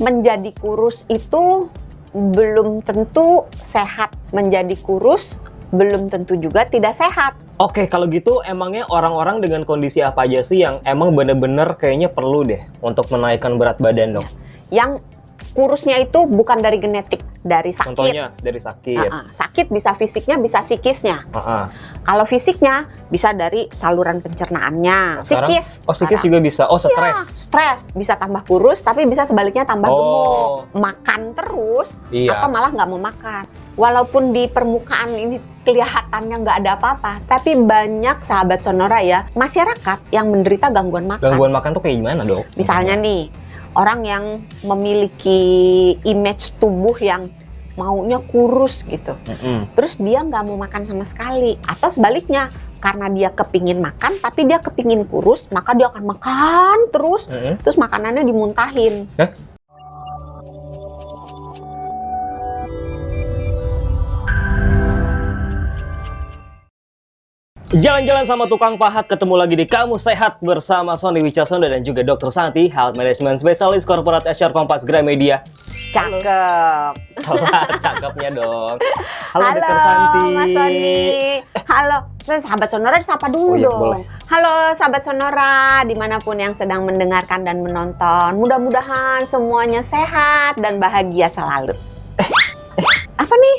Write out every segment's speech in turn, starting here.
menjadi kurus itu belum tentu sehat. Menjadi kurus belum tentu juga tidak sehat. Oke, kalau gitu emangnya orang-orang dengan kondisi apa aja sih yang emang bener-bener kayaknya perlu deh untuk menaikkan berat badan dong? Yang kurusnya itu bukan dari genetik, dari sakit. Contohnya dari sakit. Sakit bisa fisiknya, bisa psikisnya. Kalau fisiknya bisa dari saluran pencernaannya. Psikis. Oh, psikis juga bisa. Oh, stres. Iya, stres. Bisa tambah kurus, tapi bisa sebaliknya tambah gemuk. Makan terus, atau malah nggak mau makan. Walaupun di permukaan ini kelihatannya nggak ada apa-apa, tapi banyak sahabat Sonora ya, masyarakat yang menderita gangguan makan. Gangguan makan tuh kayak gimana, Dok? Misalnya nih, orang yang memiliki image tubuh yang maunya kurus gitu. Terus dia nggak mau makan sama sekali. Atau sebaliknya, karena dia kepingin makan, tapi dia kepingin kurus, maka dia akan makan terus, terus makanannya dimuntahin. Jalan-jalan sama tukang pahat, ketemu lagi di Kamu Sehat bersama Sony Wicaksono dan juga Dr. Santi, Health Management Specialist Corporate HR Kompas Gramedia. Cakep. Cakepnya dong. Halo Dr. Santi. Mas Sony. Halo, sahabat Sonora disapa dulu dong. Boleh. Halo sahabat Sonora, dimanapun yang sedang mendengarkan dan menonton. Mudah-mudahan semuanya sehat dan bahagia selalu. Apa nih?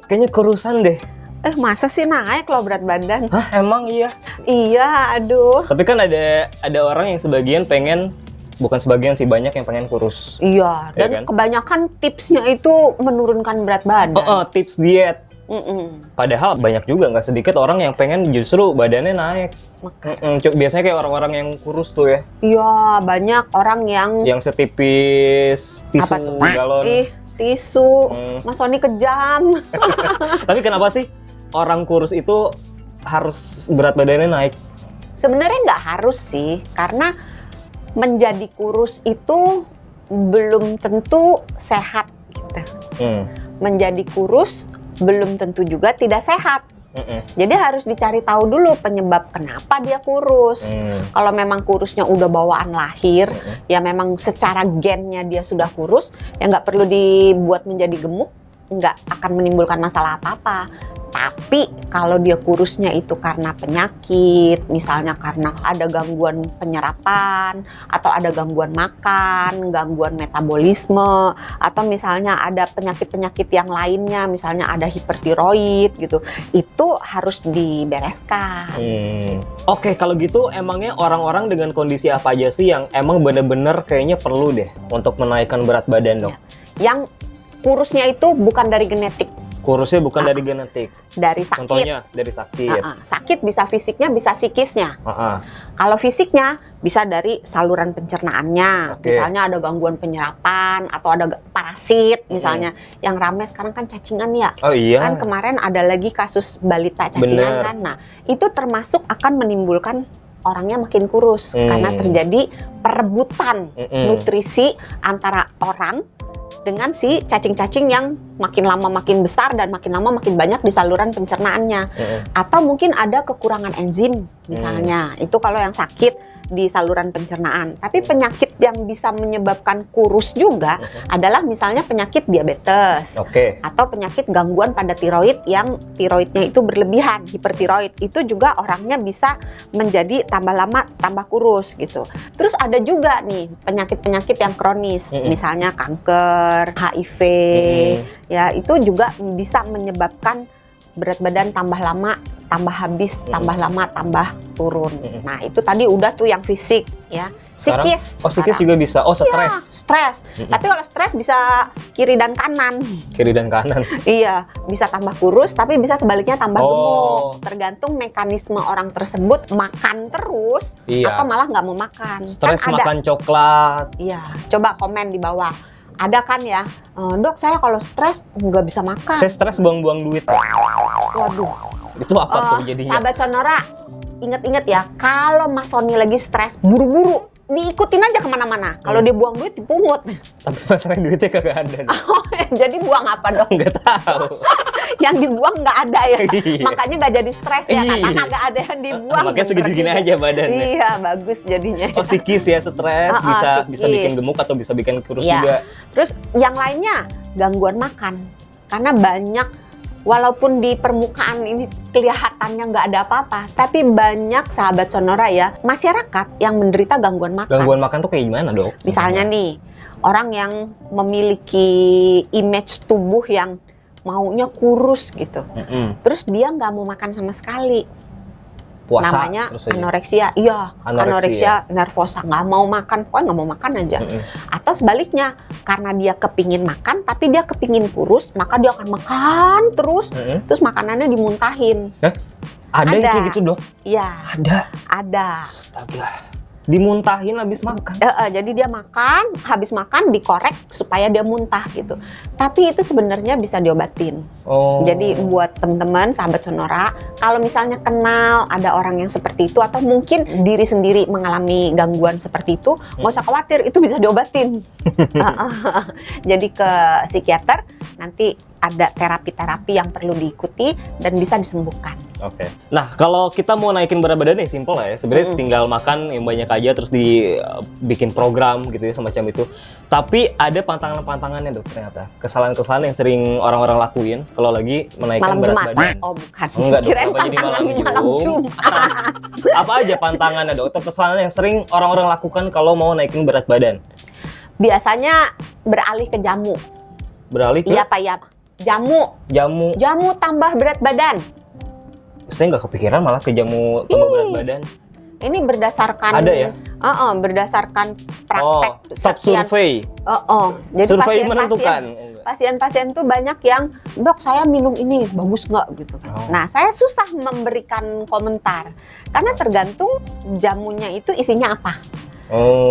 Kayaknya kurusan deh. Masa sih naik loh berat badan? Hah, emang iya? Iya, aduh. Tapi kan ada orang yang sebagian pengen, bukan sebagian sih, banyak yang pengen kurus. Iya, dan kan? Kebanyakan tipsnya itu menurunkan berat badan. Tips diet. Padahal banyak juga, nggak sedikit orang yang pengen justru badannya naik. Biasanya kayak orang-orang yang kurus tuh ya. Iya, banyak orang yang setipis tisu galon. Tisu, Mas Sony kejam. Tapi kenapa sih orang kurus itu harus berat badannya naik? Sebenarnya nggak harus sih, karena menjadi kurus itu belum tentu sehat gitu. Menjadi kurus belum tentu juga tidak sehat. Jadi harus dicari tahu dulu penyebab kenapa dia kurus. Kalau memang kurusnya udah bawaan lahir, ya memang secara gennya dia sudah kurus, ya nggak perlu dibuat menjadi gemuk, nggak akan menimbulkan masalah apa-apa. Tapi kalau dia kurusnya itu karena penyakit, misalnya karena ada gangguan penyerapan, atau ada gangguan makan, gangguan metabolisme, atau misalnya ada penyakit-penyakit yang lainnya, misalnya ada hipertiroid gitu, itu harus dibereskan. Oke, kalau gitu emangnya orang-orang dengan kondisi apa aja sih yang emang bener-bener kayaknya perlu deh untuk menaikkan berat badan dong? Yang kurusnya itu bukan dari genetik. Kurusnya bukan dari genetik. Dari sakit. Contohnya dari sakit. Sakit bisa fisiknya, bisa psikisnya. Kalau fisiknya bisa dari saluran pencernaannya. Misalnya ada gangguan penyerapan atau ada parasit misalnya. Yang ramai sekarang kan cacingan ya. Oh iya. Kan kemarin ada lagi kasus balita cacingan kan. Nah, itu termasuk akan menimbulkan orangnya makin kurus karena terjadi perebutan nutrisi antara orang dengan si cacing-cacing yang makin lama makin besar dan makin lama makin banyak di saluran pencernaannya. Atau mungkin ada kekurangan enzim misalnya. Itu kalau yang sakit di saluran pencernaan. Tapi penyakit yang bisa menyebabkan kurus juga adalah misalnya penyakit diabetes. Atau penyakit gangguan pada tiroid yang tiroidnya itu berlebihan, hipertiroid. Itu juga orangnya bisa menjadi tambah lama tambah kurus gitu. Terus ada juga nih penyakit-penyakit yang kronis, misalnya kanker, HIV, ya itu juga bisa menyebabkan berat badan tambah lama, tambah habis, tambah lama, tambah turun. Nah, itu tadi udah tuh yang fisik ya. Psikis. Psikis juga bisa. Oh, stres. Iya, stres. Tapi kalau stres bisa kiri dan kanan. Kiri dan kanan. Iya, bisa tambah kurus, tapi bisa sebaliknya tambah gemuk. Tergantung mekanisme orang tersebut makan terus atau malah nggak mau makan. Stres kan makan coklat. Iya, coba komen di bawah. Ada kan ya, dok saya kalau stres nggak bisa makan. Saya stres buang-buang duit. Waduh. Itu apa tuh jadinya? Sahabat Sonora, inget-inget ya, kalau Mas Sony lagi stres, buru-buru diikutin aja kemana-mana. Kalau dia buang duit, dipungut. Tapi masalahnya duitnya kagak ada. Jadi buang apa dong? Nggak tahu. yang dibuang nggak ada ya. Iya. Makanya nggak jadi stres ya, karena Iya. nggak ada yang dibuang. Makanya segini-gini aja badannya. Iya, bagus jadinya. Oh, psikis ya, stres bisa psikis. bikin gemuk atau bisa bikin kurus Iya. juga. Terus yang lainnya gangguan makan, karena banyak, walaupun di permukaan ini kelihatannya nggak ada apa-apa, tapi banyak sahabat Sonora ya, masyarakat yang menderita gangguan makan. Gangguan makan tuh kayak gimana, Dok? Misalnya nih, orang yang memiliki image tubuh yang maunya kurus gitu, terus dia nggak mau makan sama sekali. Puasa Namanya terus aja. anoreksia. Iya, Anoreksia. anoreksia nervosa, nggak mau makan, pokoknya nggak mau makan aja. Atau sebaliknya, karena dia kepingin makan tapi dia kepingin kurus, maka dia akan makan terus, terus makanannya dimuntahin. Ada yang Ada. kayak gitu, Dok? Iya, Ada. ada. Astaga. Dimuntahin habis makan. Jadi dia makan, habis makan dikorek supaya dia muntah gitu. Tapi itu sebenarnya bisa diobatin. Oh. Jadi buat teman-teman sahabat Sonora, kalau misalnya kenal ada orang yang seperti itu atau mungkin diri sendiri mengalami gangguan seperti itu, nggak usah khawatir, itu bisa diobatin. Jadi ke psikiater, nanti ada terapi-terapi yang perlu diikuti dan bisa disembuhkan. Oke. Nah, kalau kita mau naikin berat badan nih simpel lah ya. Sebenarnya tinggal makan yang banyak aja terus dibikin program gitu ya semacam itu. Tapi ada pantangan-pantangannya, Dok, ternyata. Kesalahan-kesalahan yang sering orang-orang lakuin kalau lagi menaikkan Malam berat Jumat. badan. Oh, bukan. Enggak, Dok. Kirain Kenapa jadi malam pantangannya malam Jumat. Apa aja pantangannya, Dok? Atau kesalahan yang sering orang-orang lakukan kalau mau naikin berat badan? Biasanya beralih ke jamu. Beralih ke Iya, Pak, ya. jamu. Jamu tambah berat badan. Saya nggak kepikiran malah ke jamu tambah berat badan. Ini berdasarkan Ada ya? Berdasarkan praktek Stop survey. Jadi Survei menentukan. pasien-pasien tuh banyak yang, "Dok, saya minum ini bagus nggak?" gitu kan. Nah, saya susah memberikan komentar karena tergantung jamunya itu isinya apa.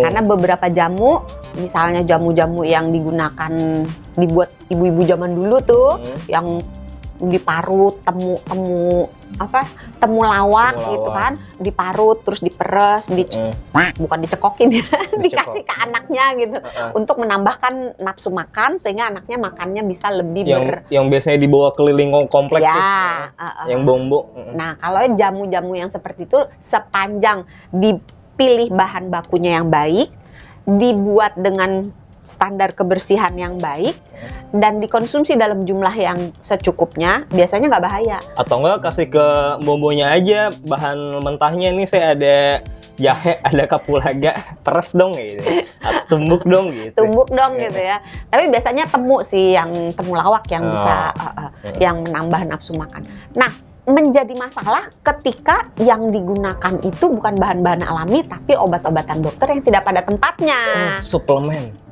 Karena beberapa jamu, misalnya jamu-jamu yang digunakan dibuat ibu-ibu zaman dulu tuh, yang diparut, temu lawak gitu kan, diparut terus diperes, bukan dicekokin ya, dikasih ke anaknya gitu, untuk menambahkan nafsu makan sehingga anaknya makannya bisa lebih yang biasanya dibawa keliling kompleks ya, yang bombo. Nah, kalau jamu-jamu yang seperti itu, sepanjang dipilih bahan bakunya yang baik, dibuat dengan standar kebersihan yang baik, dan dikonsumsi dalam jumlah yang secukupnya, biasanya nggak bahaya. Atau enggak kasih ke bombonya aja, bahan mentahnya nih saya ada jahe, ada kapulaga, peres dong gitu. Atau tumbuk dong gitu. Tumbuk dong gitu ya. Tapi biasanya temu sih, yang temu lawak yang bisa yang menambah nafsu makan. Nah, menjadi masalah ketika yang digunakan itu bukan bahan-bahan alami tapi obat-obatan dokter yang tidak pada tempatnya. Suplemen.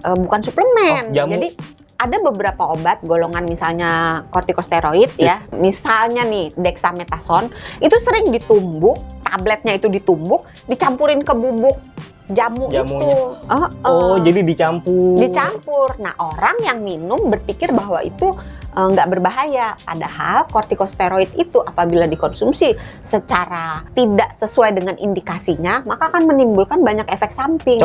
Bukan suplemen. Jamu. Jadi ada beberapa obat golongan misalnya kortikosteroid ya. Misalnya nih dexamethasone itu sering ditumbuk, tabletnya itu ditumbuk, dicampurin ke bubuk jamunya itu. Jadi dicampur. Nah, orang yang minum berpikir bahwa itu nggak berbahaya. Padahal kortikosteroid itu apabila dikonsumsi secara tidak sesuai dengan indikasinya, maka akan menimbulkan banyak efek samping.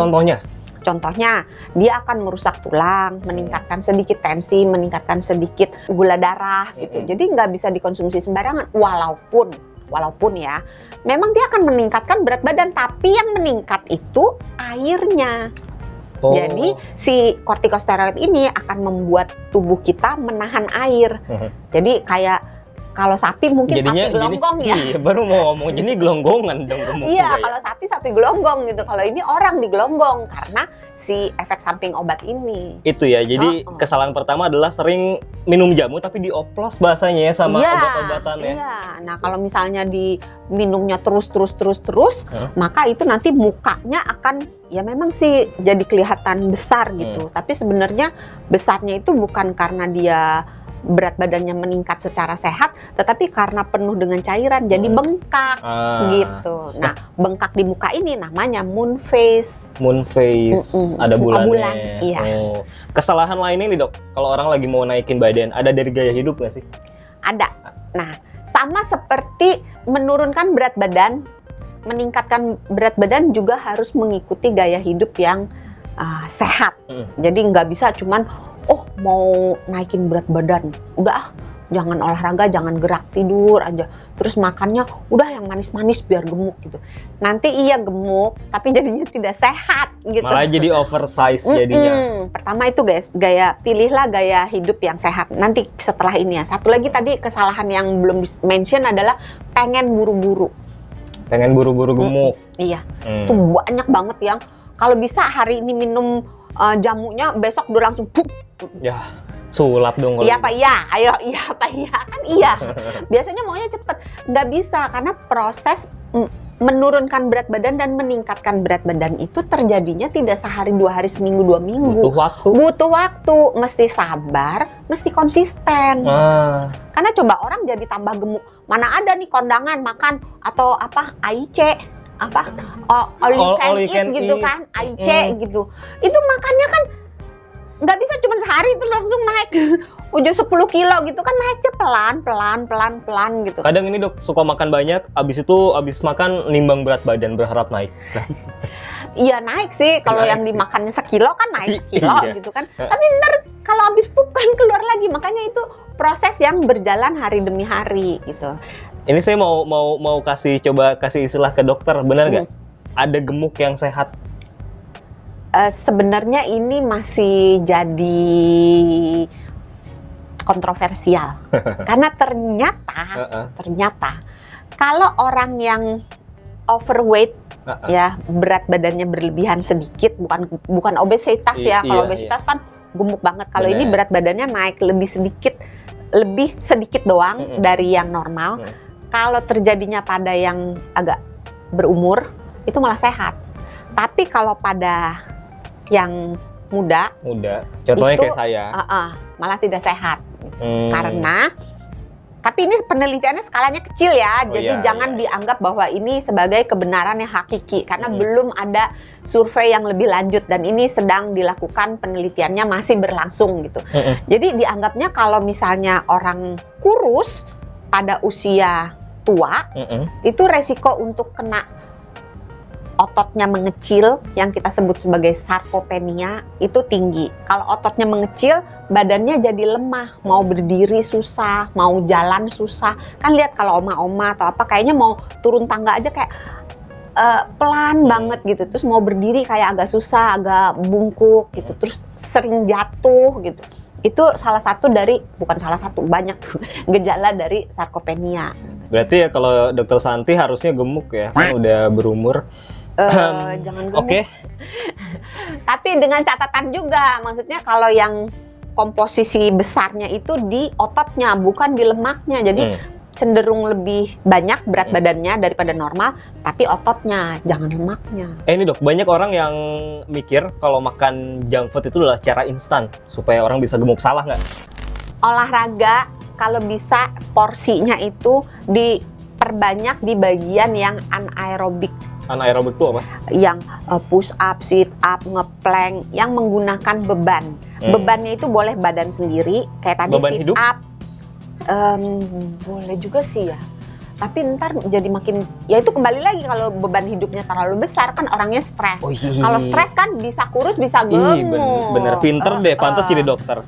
Contohnya, dia akan merusak tulang, meningkatkan sedikit tensi, meningkatkan sedikit gula darah gitu. Jadi nggak bisa dikonsumsi sembarangan. Walaupun ya, memang dia akan meningkatkan berat badan, tapi yang meningkat itu airnya. Jadi si kortikosteroid ini akan membuat tubuh kita menahan air. Jadi kayak kalau sapi mungkin sapi gelonggong ya. Iya, baru mau ngomong jadi gelonggongan dong gemuk. Iya, kalau sapi gelonggong gitu. Kalau ini orang digelonggong karena si efek samping obat ini. Itu ya. Jadi kesalahan pertama adalah sering minum jamu tapi dioplos bahasanya ya sama obat-obatan ya. Iya. Nah, kalau misalnya diminumnya terus, maka itu nanti mukanya akan ya memang sih jadi kelihatan besar gitu. Tapi sebenarnya besarnya itu bukan karena dia berat badannya meningkat secara sehat, tetapi karena penuh dengan cairan jadi bengkak gitu. Nah, bengkak di muka ini namanya moon face. Ada bulan. Iya. Kesalahan lainnya nih, Dok, kalau orang lagi mau naikin badan, ada dari gaya hidup nggak sih? Ada. Nah, sama seperti menurunkan berat badan, meningkatkan berat badan juga harus mengikuti gaya hidup yang sehat. Jadi nggak bisa cuman mau naikin berat badan, udah jangan olahraga, jangan gerak, tidur aja. Terus makannya udah yang manis-manis biar gemuk gitu. Nanti iya gemuk, tapi jadinya tidak sehat gitu. Malah jadi oversize jadinya. Pertama itu guys, pilihlah gaya hidup yang sehat. Nanti setelah ini ya. Satu lagi tadi kesalahan yang belum mention adalah pengen buru-buru. Pengen buru-buru gemuk. Iya, itu banyak banget yang kalau bisa hari ini minum jamunya, besok udah langsung buk. Ya, sulap dong. Iya Pak, iya. Ayo, iya Pak, iya. Kan iya. Biasanya maunya cepet. Nggak bisa, karena proses menurunkan berat badan dan meningkatkan berat badan itu terjadinya tidak sehari, 2 hari, seminggu, 2 minggu. Butuh waktu. Mesti sabar, mesti konsisten. Karena coba orang jadi tambah gemuk. Mana ada nih kondangan makan atau apa, AIC, apa all you can eat gitu kan, AIC gitu. Itu makannya kan nggak bisa cuma sehari terus langsung naik udah 10 kilo gitu kan, naiknya pelan gitu. Kadang ini dok suka makan banyak, abis makan nimbang berat badan berharap naik. Iya naik sih, kalau yang dimakannya sekilo kan naik sekilo gitu kan. Tapi ntar kalau abis pup kan keluar lagi, makanya itu proses yang berjalan hari demi hari gitu. Ini saya mau kasih istilah ke dokter, benar nggak? Ada gemuk yang sehat? Sebenarnya ini masih jadi kontroversial karena ternyata kalau orang yang overweight ya, berat badannya berlebihan sedikit, bukan obesitas ya. Kalau obesitas kan gemuk banget. Kalau ini berat badannya naik lebih sedikit doang dari yang normal. Kalau terjadinya pada yang agak berumur itu malah sehat. Tapi kalau pada yang muda, contohnya itu, kayak saya, malah tidak sehat. Karena, tapi ini penelitiannya skalanya kecil ya, jadi jangan dianggap bahwa ini sebagai kebenaran yang hakiki, karena belum ada survei yang lebih lanjut dan ini sedang dilakukan, penelitiannya masih berlangsung gitu. Jadi dianggapnya kalau misalnya orang kurus pada usia tua, itu resiko untuk kena ototnya mengecil, yang kita sebut sebagai sarkopenia, itu tinggi. Kalau ototnya mengecil, badannya jadi lemah, mau berdiri susah, mau jalan susah. Kan lihat kalau oma-oma atau apa, kayaknya mau turun tangga aja kayak pelan banget gitu. Terus mau berdiri kayak agak susah, agak bungkuk gitu. Terus sering jatuh gitu. Itu banyak tuh gejala dari sarkopenia. Berarti ya kalau dokter Santi harusnya gemuk ya, kan udah berumur. Jangan gemuk. Oke. Tapi dengan catatan juga, maksudnya kalau yang komposisi besarnya itu di ototnya, bukan di lemaknya. Jadi cenderung lebih banyak berat badannya daripada normal, tapi ototnya, jangan lemaknya. Ini dok, banyak orang yang mikir kalau makan junk food itu adalah cara instan supaya orang bisa gemuk. Salah nggak? Olahraga kalau bisa porsinya itu diperbanyak di bagian yang anaerobik. Anaerobik itu apa? Yang push up, sit up, ngeplank, yang menggunakan beban. Bebannya itu boleh badan sendiri, kayak tadi beban sit hidup? up. Boleh juga sih ya. Tapi ntar jadi makin, ya itu kembali lagi kalau beban hidupnya terlalu besar kan orangnya stres. Kalau stres kan bisa kurus, bisa gemuk. Bener pinter deh, pantas jadi dokter.